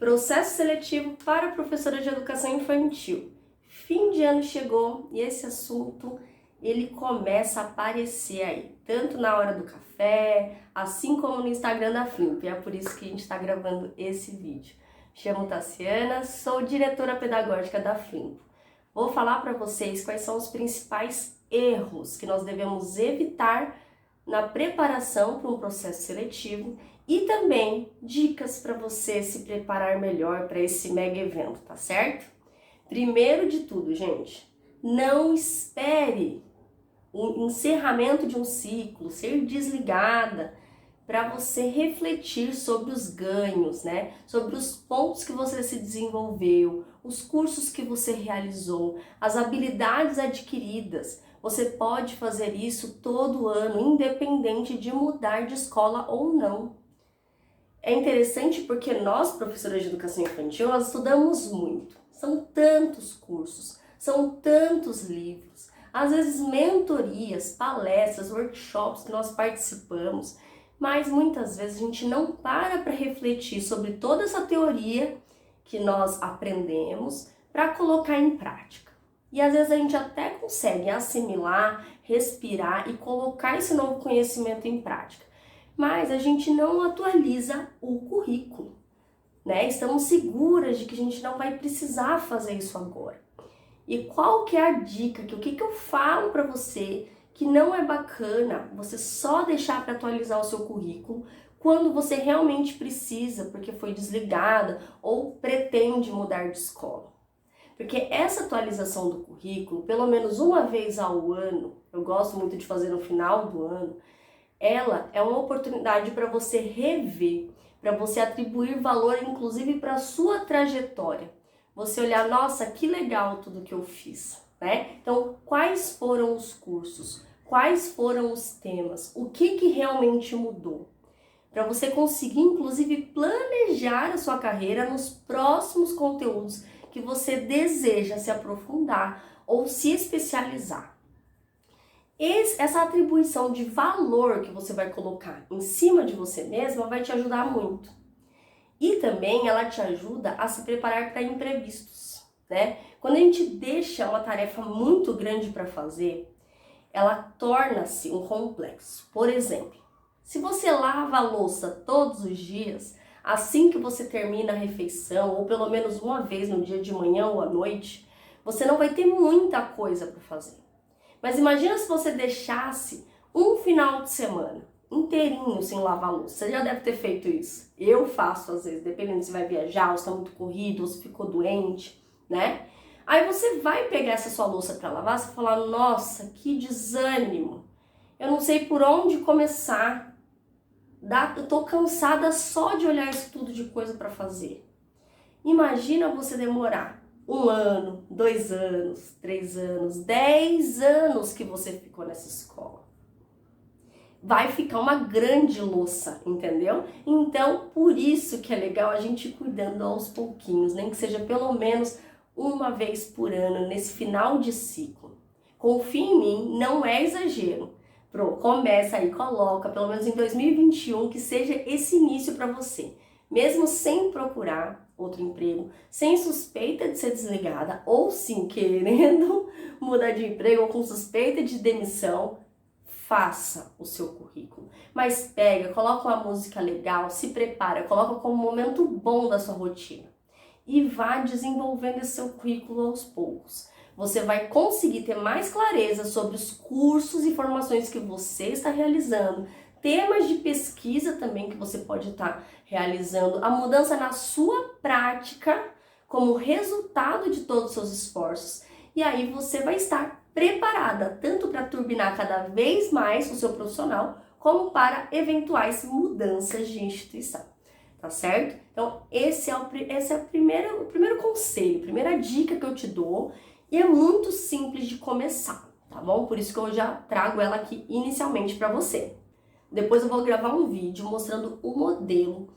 Processo seletivo para professora de educação infantil. Fim de ano chegou e esse assunto ele começa a aparecer aí, tanto na hora do café, assim como no Instagram da Flimp. É por isso que a gente está gravando esse vídeo. Chamo Tassiana, sou diretora pedagógica da Flimp. Vou falar para vocês quais são os principais erros que nós devemos evitar na preparação para um processo seletivo e também dicas para você se preparar melhor para esse mega evento, tá certo? Primeiro de tudo, gente, não espere o encerramento de um ciclo, ser desligada, para você refletir sobre os ganhos, né? Sobre os pontos que você se desenvolveu, os cursos que você realizou, as habilidades adquiridas. Você pode fazer isso todo ano, independente de mudar de escola ou não. É interessante porque nós, professoras de educação infantil, nós estudamos muito. São tantos cursos, são tantos livros, às vezes mentorias, palestras, workshops que nós participamos, mas muitas vezes a gente não para refletir sobre toda essa teoria que nós aprendemos para colocar em prática. E às vezes a gente até consegue assimilar, respirar e colocar esse novo conhecimento em prática, mas a gente não atualiza o currículo, né? Estamos seguras de que a gente não vai precisar fazer isso agora. E qual que é a dica? O que eu falo para você que não é bacana você só deixar para atualizar o seu currículo quando você realmente precisa, porque foi desligada ou pretende mudar de escola. Porque essa atualização do currículo, pelo menos uma vez ao ano, eu gosto muito de fazer no final do ano, ela é uma oportunidade para você rever, para você atribuir valor, inclusive para a sua trajetória. Você olhar, nossa, que legal tudo que eu fiz, né? Então, quais foram os cursos? Quais foram os temas? O que realmente mudou? Para você conseguir, inclusive, planejar a sua carreira nos próximos conteúdos que você deseja se aprofundar ou se especializar. Essa atribuição de valor que você vai colocar em cima de você mesma vai te ajudar muito. E também ela te ajuda a se preparar para imprevistos, né? Quando a gente deixa uma tarefa muito grande para fazer, ela torna-se um complexo. Por exemplo, se você lava a louça todos os dias, assim que você termina a refeição, ou pelo menos uma vez no dia de manhã ou à noite, você não vai ter muita coisa para fazer. Mas imagina se você deixasse um final de semana inteirinho sem lavar a louça. Você já deve ter feito isso. Eu faço às vezes, dependendo se vai viajar, ou se está muito corrido, ou se ficou doente, né? Aí você vai pegar essa sua louça para lavar, você fala, nossa, que desânimo. Eu não sei por onde começar. Eu tô cansada só de olhar isso tudo de coisa para fazer. Imagina você demorar 1 ano, 2 anos, 3 anos, 10 anos que você ficou nessa escola. Vai ficar uma grande louça, entendeu? Então, por isso que é legal a gente ir cuidando aos pouquinhos, nem que seja pelo menos uma vez por ano, nesse final de ciclo. Confie em mim, não é exagero. Começa aí, coloca, pelo menos em 2021, que seja esse início para você. Mesmo sem procurar outro emprego, sem suspeita de ser desligada, ou sim querendo mudar de emprego, ou com suspeita de demissão, faça o seu currículo. Mas pega, coloca uma música legal, se prepara, coloca como um momento bom da sua rotina. E vá desenvolvendo esse seu currículo aos poucos. Você vai conseguir ter mais clareza sobre os cursos e formações que você está realizando, temas de pesquisa também que você pode estar realizando, a mudança na sua prática como resultado de todos os seus esforços. E aí você vai estar preparada tanto para turbinar cada vez mais o seu profissional, como para eventuais mudanças de instituição. Tá certo? Então, esse é o primeiro conselho, a primeira dica que eu te dou, e é muito simples de começar, tá bom? Por isso que eu já trago ela aqui inicialmente para você. Depois eu vou gravar um vídeo mostrando o modelo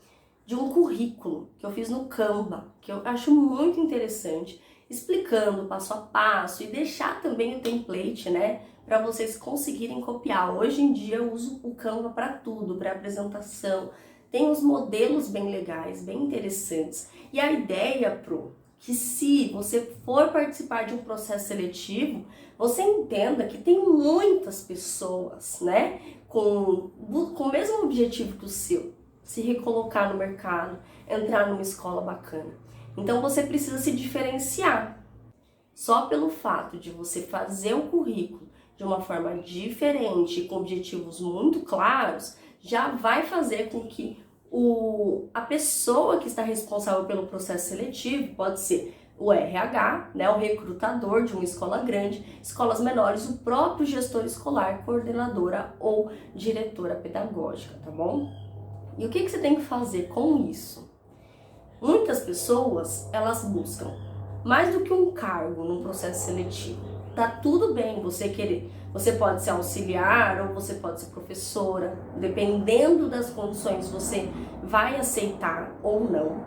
de um currículo que eu fiz no Canva, que eu acho muito interessante, explicando passo a passo e deixar também o template, né, para vocês conseguirem copiar. Hoje em dia eu uso o Canva para tudo, para apresentação, tem os modelos bem legais, bem interessantes. E a ideia, que se você for participar de um processo seletivo, você entenda que tem muitas pessoas, né, com o mesmo objetivo que o seu, se recolocar no mercado, entrar numa escola bacana. Então você precisa se diferenciar. Só pelo fato de você fazer o currículo de uma forma diferente, com objetivos muito claros, já vai fazer com que a pessoa que está responsável pelo processo seletivo, pode ser o RH, né, o recrutador de uma escola grande, escolas menores, o próprio gestor escolar, coordenadora ou diretora pedagógica, tá bom? E o que você tem que fazer com isso? Muitas pessoas, elas buscam mais do que um cargo no processo seletivo. Tá tudo bem você querer, você pode ser auxiliar ou você pode ser professora, dependendo das condições você vai aceitar ou não.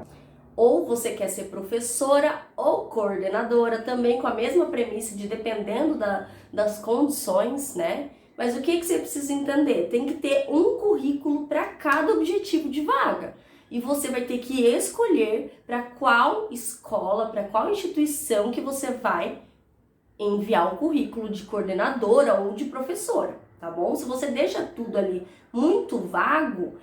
Ou você quer ser professora ou coordenadora, também com a mesma premissa de dependendo das condições, né? Mas o que você precisa entender? Tem que ter um currículo para cada objetivo de vaga. E você vai ter que escolher para qual escola, para qual instituição que você vai enviar o currículo de coordenadora ou de professora, tá bom? Se você deixa tudo ali muito vago,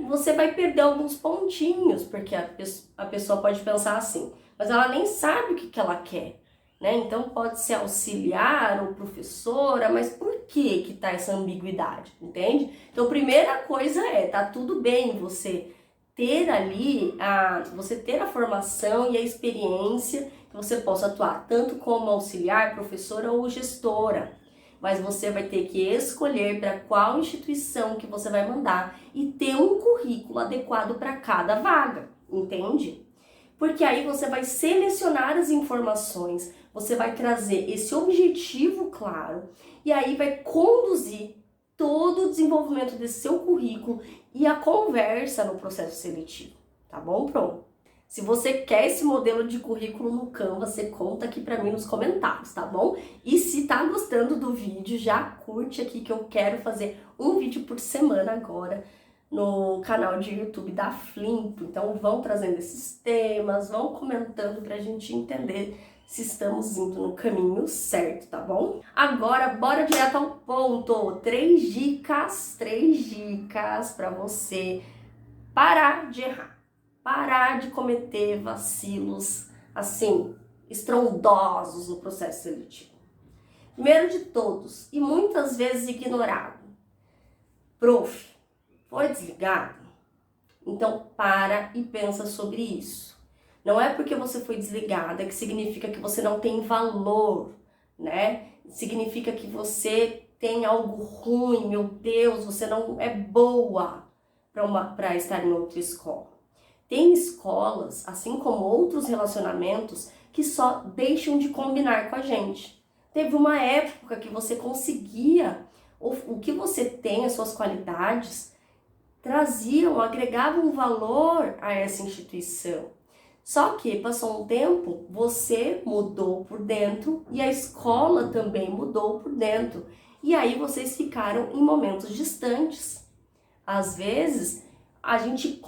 você vai perder alguns pontinhos, porque a pessoa pode pensar assim, mas ela nem sabe o que ela quer, né? Então pode ser auxiliar ou professora, mas por que tá essa ambiguidade, entende? Então, primeira coisa tá tudo bem você ter ali, você ter a formação e a experiência que você possa atuar tanto como auxiliar, professora ou gestora, mas você vai ter que escolher para qual instituição que você vai mandar e ter um currículo adequado para cada vaga, entende? Porque aí você vai selecionar as informações, você vai trazer esse objetivo claro e aí vai conduzir todo o desenvolvimento desse seu currículo e a conversa no processo seletivo, tá bom? Pronto. Se você quer esse modelo de currículo no Canva, você conta aqui pra mim nos comentários, tá bom? E se tá gostando do vídeo, já curte aqui que eu quero fazer um vídeo por semana agora no canal de YouTube da Flimpo. Então vão trazendo esses temas, vão comentando pra gente entender se estamos indo no caminho certo, tá bom? Agora, bora direto ao ponto. 3 dicas para você parar de errar, parar de cometer vacilos, assim, estrondosos no processo seletivo. Primeiro de todos, e muitas vezes ignorado. Prof, foi desligado? Então para e pensa sobre isso. Não é porque você foi desligada que significa que você não tem valor, né? Significa que você tem algo ruim, meu Deus, você não é boa para estar em outra escola. Tem escolas, assim como outros relacionamentos, que só deixam de combinar com a gente. Teve uma época que você conseguia, o que você tem, as suas qualidades, traziam, agregavam valor a essa instituição. Só que passou um tempo, você mudou por dentro e a escola também mudou por dentro. E aí vocês ficaram em momentos distantes. Às vezes, a gente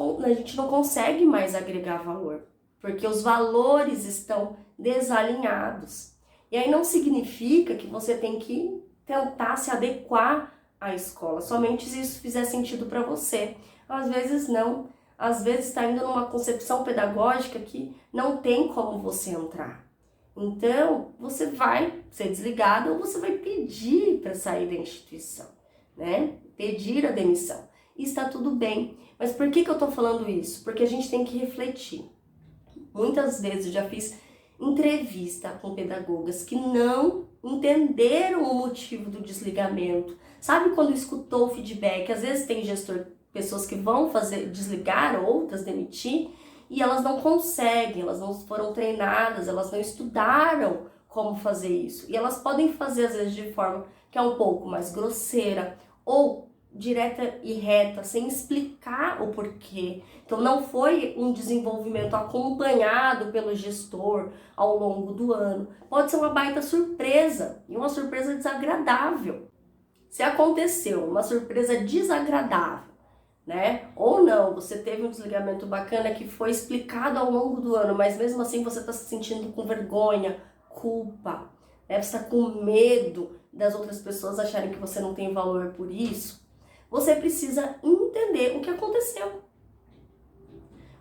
não consegue mais agregar valor, porque os valores estão desalinhados. E aí não significa que você tem que tentar se adequar à escola, somente se isso fizer sentido para você. Às vezes não. Às vezes está indo numa concepção pedagógica que não tem como você entrar. Então, você vai ser desligado ou você vai pedir para sair da instituição, né? Pedir a demissão. E está tudo bem. Mas por que eu estou falando isso? Porque a gente tem que refletir. Muitas vezes eu já fiz entrevista com pedagogas que não entenderam o motivo do desligamento. Sabe quando escutou o feedback? Às vezes tem pessoas que vão desligar, outras demitir, e elas não conseguem, elas não foram treinadas, elas não estudaram como fazer isso. E elas podem fazer, às vezes, de forma que é um pouco mais grosseira, ou direta e reta, sem explicar o porquê. Então não foi um desenvolvimento acompanhado pelo gestor ao longo do ano. Pode ser uma baita surpresa, e uma surpresa desagradável. Se aconteceu uma surpresa desagradável, né? Ou não, você teve um desligamento bacana que foi explicado ao longo do ano, mas mesmo assim você está se sentindo com vergonha, culpa, né? Você está com medo das outras pessoas acharem que você não tem valor por isso. Você precisa entender o que aconteceu.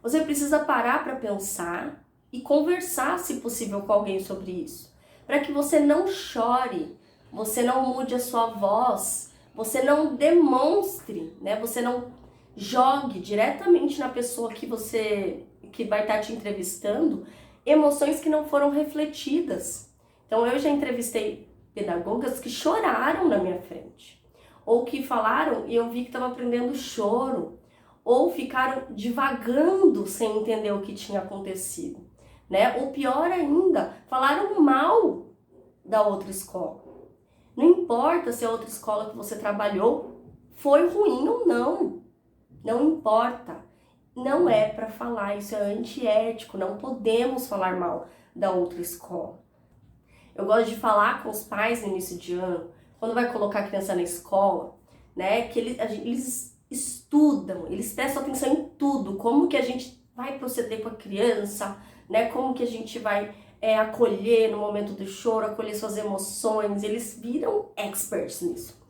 Você precisa parar para pensar e conversar, se possível, com alguém sobre isso. Para que você não chore, você não mude a sua voz, você não demonstre, né? Você não jogue diretamente na pessoa que vai estar te entrevistando emoções que não foram refletidas. Então eu já entrevistei pedagogas que choraram na minha frente, ou que falaram e eu vi que estava aprendendo choro, ou ficaram divagando sem entender o que tinha acontecido, né? Ou pior ainda, falaram mal da outra escola. Não importa se a outra escola que você trabalhou foi ruim ou não. Não importa. Não é para falar, isso é antiético, não podemos falar mal da outra escola. Eu gosto de falar com os pais no início de ano, quando vai colocar a criança na escola, né, que eles estudam, eles prestam atenção em tudo, como que a gente vai proceder com a criança, né, como que a gente vai acolher no momento do choro, acolher suas emoções, eles viram experts nisso.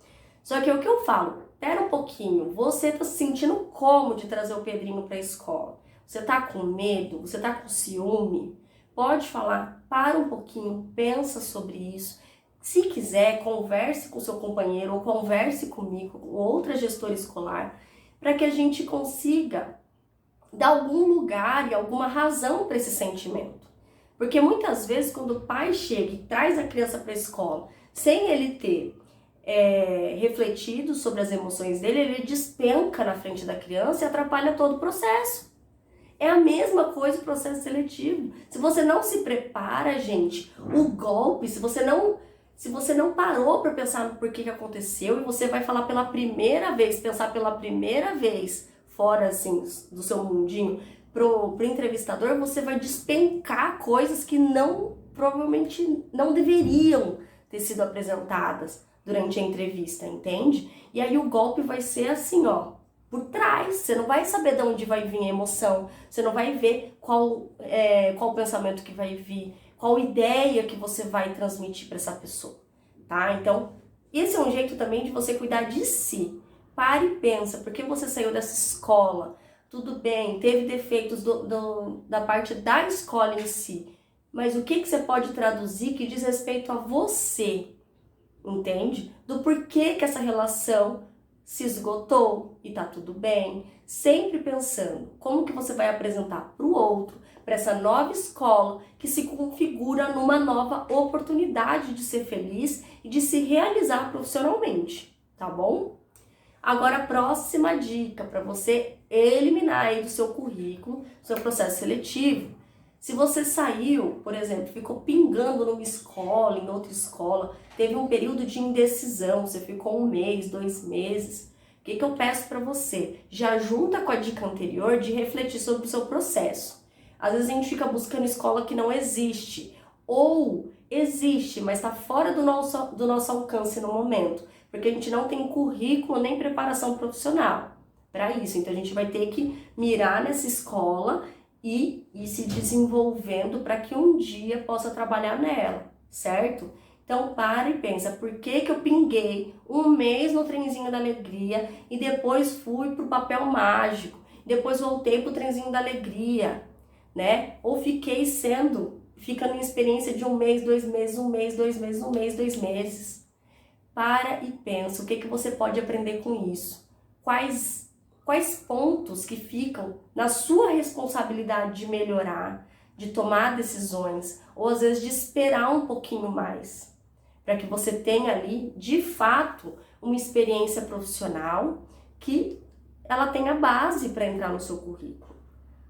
Só que é o que eu falo, espera um pouquinho, você tá se sentindo como de trazer o Pedrinho para a escola? Você tá com medo? Você tá com ciúme? Pode falar, para um pouquinho, pensa sobre isso. Se quiser, converse com seu companheiro ou converse comigo, com outra gestora escolar, para que a gente consiga dar algum lugar e alguma razão para esse sentimento. Porque muitas vezes quando o pai chega e traz a criança para a escola, sem ele ter refletido sobre as emoções dele, ele despenca na frente da criança e atrapalha todo o processo. É a mesma coisa o processo seletivo. Se você não se prepara, gente, o golpe, se você não parou para pensar no porquê que aconteceu e você vai falar pela primeira vez, pensar pela primeira vez, fora assim do seu mundinho, pro entrevistador, você vai despencar coisas que provavelmente não deveriam ter sido apresentadas durante a entrevista, entende? E aí o golpe vai ser assim, ó, por trás. Você não vai saber de onde vai vir a emoção, você não vai ver qual pensamento que vai vir, qual ideia que você vai transmitir para essa pessoa, tá? Então, esse é um jeito também de você cuidar de si. Pare e pensa, porque você saiu dessa escola, tudo bem, teve defeitos da parte da escola em si, mas o que você pode traduzir que diz respeito a você, entende? Do porquê que essa relação se esgotou e tá tudo bem, sempre pensando como que você vai apresentar para o outro, para essa nova escola que se configura numa nova oportunidade de ser feliz e de se realizar profissionalmente, tá bom? Agora a próxima dica para você eliminar aí do seu currículo, seu processo seletivo. Se você saiu, por exemplo, ficou pingando numa escola, em outra escola, teve um período de indecisão, você ficou 1 mês, 2 meses, o que eu peço para você? Já junta com a dica anterior de refletir sobre o seu processo. Às vezes a gente fica buscando escola que não existe, ou existe, mas está fora do nosso alcance no momento, porque a gente não tem currículo nem preparação profissional para isso. Então a gente vai ter que mirar nessa escola e ir se desenvolvendo para que um dia possa trabalhar nela, certo? Então para e pensa, por que eu pinguei 1 mês no trenzinho da alegria e depois fui pro papel mágico, depois voltei pro trenzinho da alegria, né? Ou ficando em experiência de 1 mês, 2 meses, 1 mês, 2 meses, 1 mês, 2 meses. Para e pensa, o que você pode aprender com isso? Quais pontos que ficam na sua responsabilidade de melhorar, de tomar decisões, ou às vezes de esperar um pouquinho mais, para que você tenha ali, de fato, uma experiência profissional que ela tenha base para entrar no seu currículo,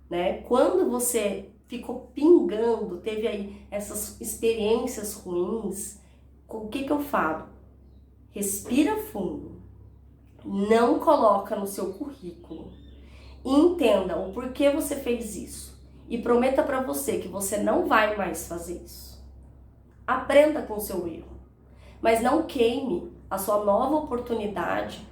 né? Quando você ficou pingando, teve aí essas experiências ruins, o que eu falo? Respira fundo, não coloca no seu currículo, entenda o porquê você fez isso e prometa para você que você não vai mais fazer isso. Aprenda com o seu erro, mas não queime a sua nova oportunidade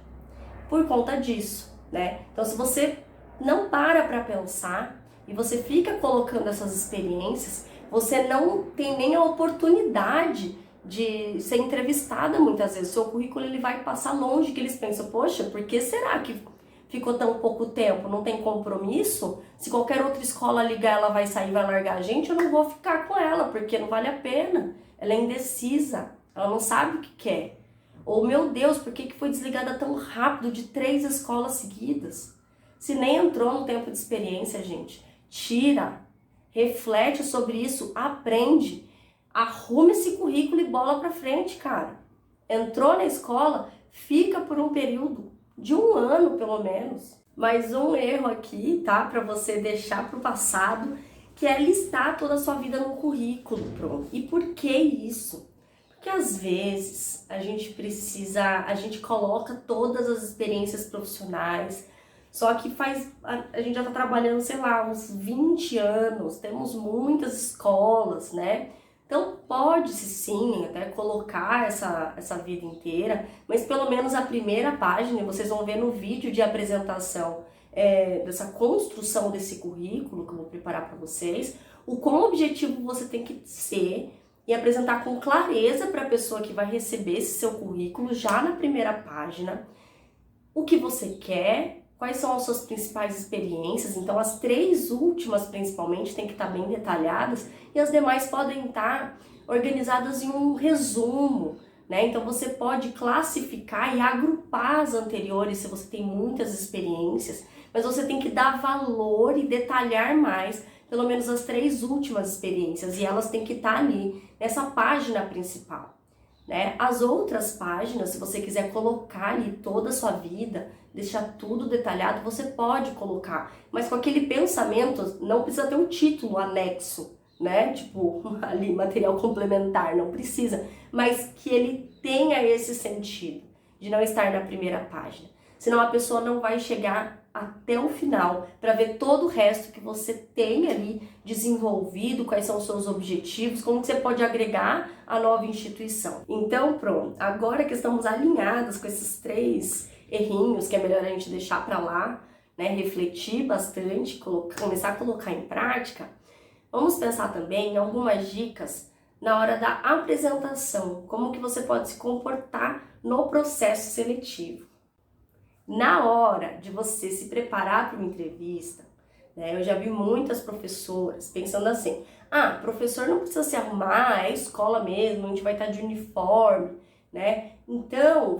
por conta disso, né? Então, se você não para pensar e você fica colocando essas experiências, você não tem nem a oportunidade de ser entrevistada muitas vezes. O seu currículo ele vai passar longe, que eles pensam, poxa, por que será que ficou tão pouco tempo? Não tem compromisso? Se qualquer outra escola ligar, ela vai sair, vai largar a gente, eu não vou ficar com ela, porque não vale a pena. Ela é indecisa, ela não sabe o que quer. Ou, meu Deus, por que foi desligada tão rápido de 3 escolas seguidas? Se nem entrou no tempo de experiência, gente, tira, reflete sobre isso, aprende, arrume esse currículo e bola pra frente, cara. Entrou na escola, fica por um período de 1 ano, pelo menos. Mais um erro aqui, tá? Pra você deixar pro passado, que é listar toda a sua vida no currículo, pronto. E por que isso? Porque às vezes a gente coloca todas as experiências profissionais, só que a gente já tá trabalhando, sei lá, uns 20 anos, temos muitas escolas, né? Então pode-se sim até colocar essa vida inteira, mas pelo menos a primeira página, vocês vão ver no vídeo de apresentação dessa construção desse currículo que eu vou preparar para vocês, o quão objetivo você tem que ser e apresentar com clareza para a pessoa que vai receber esse seu currículo já na primeira página, o que você quer, quais são as suas principais experiências. Então as 3 últimas principalmente tem que estar bem detalhadas e as demais podem estar organizadas em um resumo, né? Então você pode classificar e agrupar as anteriores se você tem muitas experiências, mas você tem que dar valor e detalhar mais pelo menos as 3 últimas experiências, e elas têm que estar ali nessa página principal, né? As outras páginas, se você quiser colocar ali toda a sua vida, deixar tudo detalhado, você pode colocar, mas com aquele pensamento, não precisa ter um título anexo, né? Tipo, ali, material complementar, não precisa, mas que ele tenha esse sentido de não estar na primeira página. Senão a pessoa não vai chegar até o final para ver todo o resto que você tem ali desenvolvido, quais são os seus objetivos, como que você pode agregar a nova instituição. Então, pronto, agora que estamos alinhados com esses 3 errinhos, que é melhor a gente deixar para lá, né, refletir bastante, começar a colocar em prática, vamos pensar também em algumas dicas na hora da apresentação, como que você pode se comportar no processo seletivo. Na hora de você se preparar para uma entrevista, né, eu já vi muitas professoras pensando assim, professor não precisa se arrumar, é escola mesmo, a gente vai estar de uniforme, né? Então,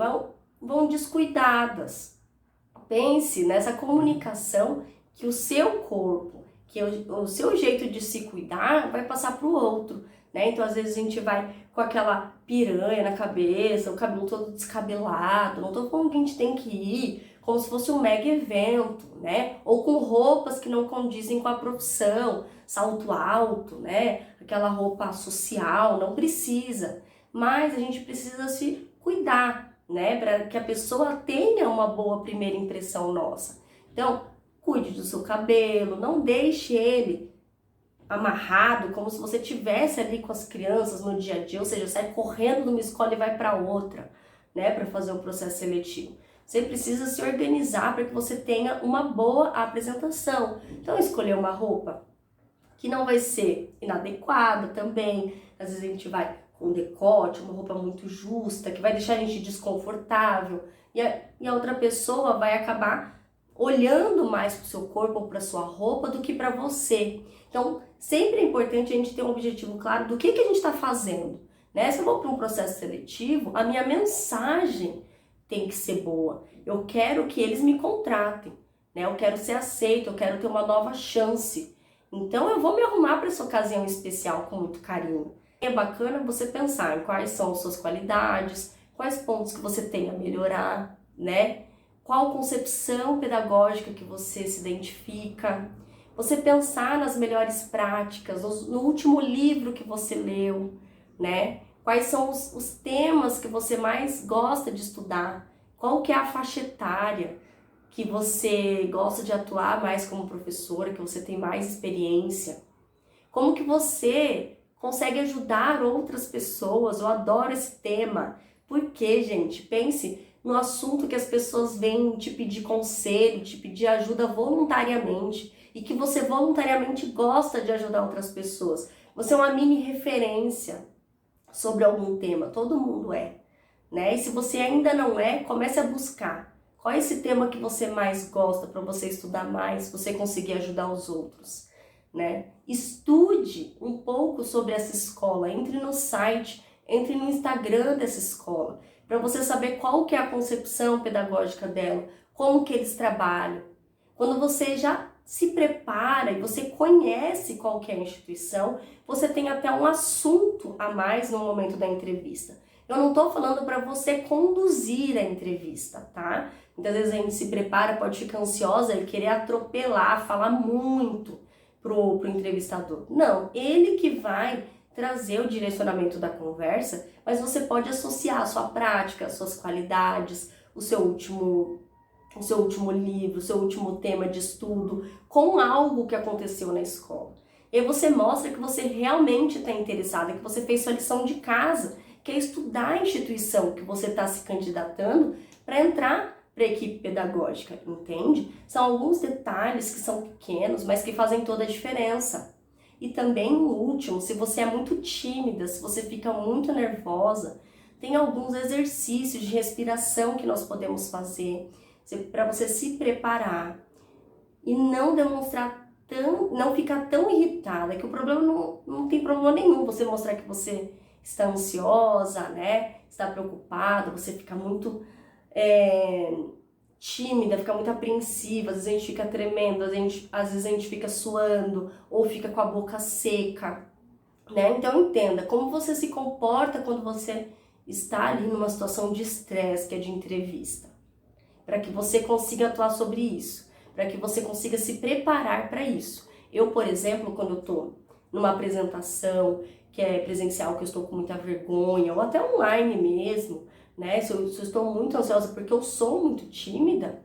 vão descuidadas. Pense nessa comunicação que o seu corpo, que o seu jeito de se cuidar vai passar para o outro, né? Então, às vezes a gente vai com aquela piranha na cabeça, o cabelo todo descabelado, não tô falando que a gente tem que ir como se fosse um mega evento, né? Ou com roupas que não condizem com a profissão, salto alto, né? Aquela roupa social, não precisa. Mas a gente precisa se cuidar, né? Para que a pessoa tenha uma boa primeira impressão nossa. Então, cuide do seu cabelo, não deixe ele amarrado, como se você estivesse ali com as crianças no dia a dia, ou seja, sai correndo de uma escola e vai para outra, né, para fazer o processo seletivo. Você precisa se organizar para que você tenha uma boa apresentação. Então, escolher uma roupa que não vai ser inadequada também. Às vezes a gente vai com decote, uma roupa muito justa, que vai deixar a gente desconfortável, e a outra pessoa vai acabar olhando mais para o seu corpo ou para sua roupa do que para você. Então, sempre é importante a gente ter um objetivo claro do que a gente está fazendo, né? Se eu vou para um processo seletivo, a minha mensagem tem que ser boa. Eu quero que eles me contratem, né? Eu quero ser aceito, eu quero ter uma nova chance. Então, eu vou me arrumar para essa ocasião especial com muito carinho. É bacana você pensar em quais são as suas qualidades, quais pontos que você tem a melhorar, né? Qual concepção pedagógica que você se identifica, você pensar nas melhores práticas, no último livro que você leu, né? Quais são os temas que você mais gosta de estudar, qual que é a faixa etária que você gosta de atuar mais como professora, que você tem mais experiência, como que você consegue ajudar outras pessoas. Eu adoro esse tema, porque, gente, pense no assunto que as pessoas vêm te pedir conselho, te pedir ajuda voluntariamente e que você voluntariamente gosta de ajudar outras pessoas. Você é uma mini referência sobre algum tema, todo mundo é, né? E se você ainda não é, comece a buscar. Qual é esse tema que você mais gosta para você estudar mais, você conseguir ajudar os outros, né? Estude um pouco sobre essa escola, entre no site, entre no Instagram dessa escola, para você saber qual que é a concepção pedagógica dela, como que eles trabalham. Quando você já se prepara e você conhece qual que é a instituição, você tem até um assunto a mais no momento da entrevista. Eu não estou falando para você conduzir a entrevista, tá? Muitas vezes a gente se prepara, pode ficar ansiosa e querer atropelar, falar muito pro entrevistador. Não, ele que vai trazer o direcionamento da conversa, mas você pode associar a sua prática, as suas qualidades, o seu último livro, o seu último tema de estudo, com algo que aconteceu na escola. E aí você mostra que você realmente está interessada, que você fez sua lição de casa, que é estudar a instituição que você está se candidatando para entrar para a equipe pedagógica, entende? São alguns detalhes que são pequenos, mas que fazem toda a diferença. E também, o último, se você é muito tímida, se você fica muito nervosa, tem alguns exercícios de respiração que nós podemos fazer para você se preparar e não demonstrar não ficar tão irritada, que o problema não tem problema nenhum você mostrar que você está ansiosa, né? Está preocupada, você fica muito tímida, fica muito apreensiva, às vezes a gente fica tremendo, às vezes a gente fica suando ou fica com a boca seca, né? Então entenda como você se comporta quando você está ali numa situação de estresse, que é de entrevista, para que você consiga atuar sobre isso, para que você consiga se preparar para isso. Eu, por exemplo, quando eu estou numa apresentação que é presencial, que eu estou com muita vergonha, ou até online mesmo, né? Se eu estou muito ansiosa porque eu sou muito tímida,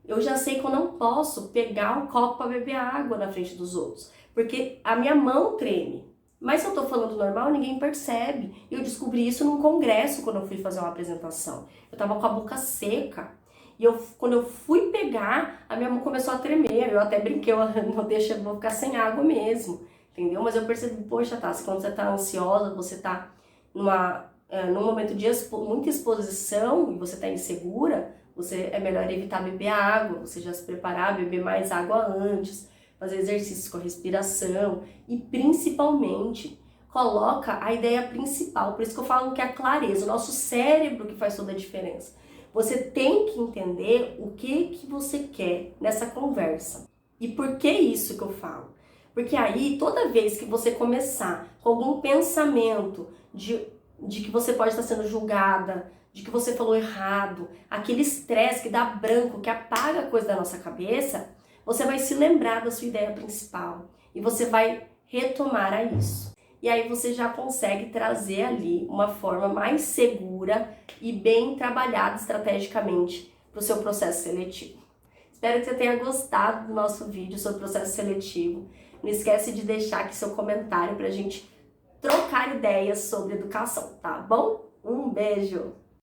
eu já sei que eu não posso pegar o copo para beber água na frente dos outros, porque a minha mão treme. Mas se eu tô falando normal, ninguém percebe. E eu descobri isso num congresso quando eu fui fazer uma apresentação. Eu tava com a boca seca. E quando eu fui pegar, a minha mão começou a tremer. Eu até brinquei, vou ficar sem água mesmo. Entendeu? Mas eu percebi, poxa, Tassi, quando você tá ansiosa, você tá num momento de muita exposição e você tá insegura, é melhor evitar beber água, você já se preparar, beber mais água antes, fazer exercícios com a respiração e principalmente coloca a ideia principal. Por isso que eu falo que é a clareza, o nosso cérebro que faz toda a diferença. Você tem que entender o que você quer nessa conversa. E por que isso que eu falo? Porque aí, toda vez que você começar com algum pensamento de que você pode estar sendo julgada, de que você falou errado, aquele estresse que dá branco, que apaga a coisa da nossa cabeça, você vai se lembrar da sua ideia principal e você vai retomar a isso. E aí você já consegue trazer ali uma forma mais segura e bem trabalhada estrategicamente para o seu processo seletivo. Espero que você tenha gostado do nosso vídeo sobre processo seletivo. Não esquece de deixar aqui seu comentário para a gente trocar ideias sobre educação, tá bom? Um beijo!